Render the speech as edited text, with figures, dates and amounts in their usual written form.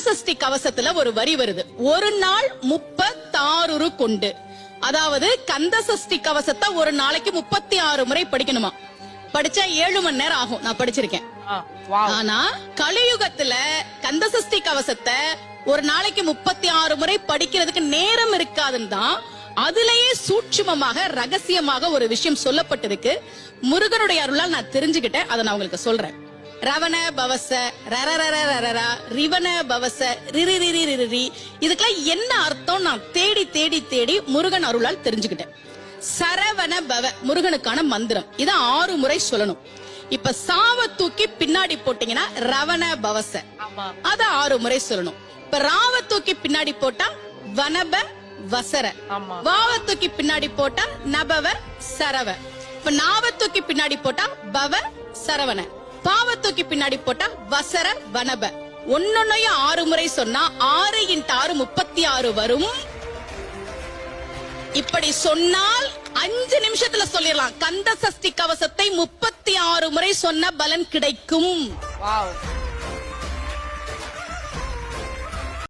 சஷ்டி கவசத்துல ஒரு வரி வருது, ஒரு நாள் 36 கொண்டு. அதாவது கந்த சஷ்டி கவசத்தை ஒரு நாளைக்கு 36 முறை படிக்கணுமா. படிச்சா 7 மணி நேரம் ஆகும். நான் படிச்சிருக்கேன். ஆனா கலியுகத்துல கந்த சஷ்டி கவசத்தை ஒரு நாளைக்கு 36 முறை படிக்கிறதுக்கு நேரம் இருக்காதுன்னு தான் அதுலயே சூட்சுமமாக ரகசியமாக ஒரு விஷயம் சொல்லப்பட்டிருக்கு. முருகனுடைய அருளால் நான் தெரிஞ்சுக்கிட்டேன். அதை நான் உங்களுக்கு சொல்றேன். ரவண பவச ரரரரரரரா ரிவன பவச ரிரிரிரிரிரி, இதுக்கெல்லாம் என்ன அர்த்தம் நான் தேடி தேடி தேடி முருகன் அருளால் தெரிஞ்சுக்கிட்டேன். சரவண பவ முருகனுக்கான மந்திரம். இத 6 முறை சொல்லணும். இப்ப சாவ தூக்கி பின்னாடி போட்டீங்கன்னா ரவண பவச, அத 6 முறை சொல்லணும். இப்ப ராவ தூக்கி பின்னாடி போட்டா வனப வசர, வாவ தூக்கி பின்னாடி போட்டா நபவ சரவ, இப்ப நாவ தூக்கி பின்னாடி போட்டா பவ சரவண, பாவ தூக்கி பின்னாடி போட்டா வசர வனப. ஒன்னொன்னையும் 6 முறை சொன்னா 6 × 6 36 வரும். இப்படி சொன்னால் 5 நிமிஷத்துல சொல்லிடலாம். கந்த சஷ்டி கவசத்தை 36 முறை சொன்ன பலன் கிடைக்கும்.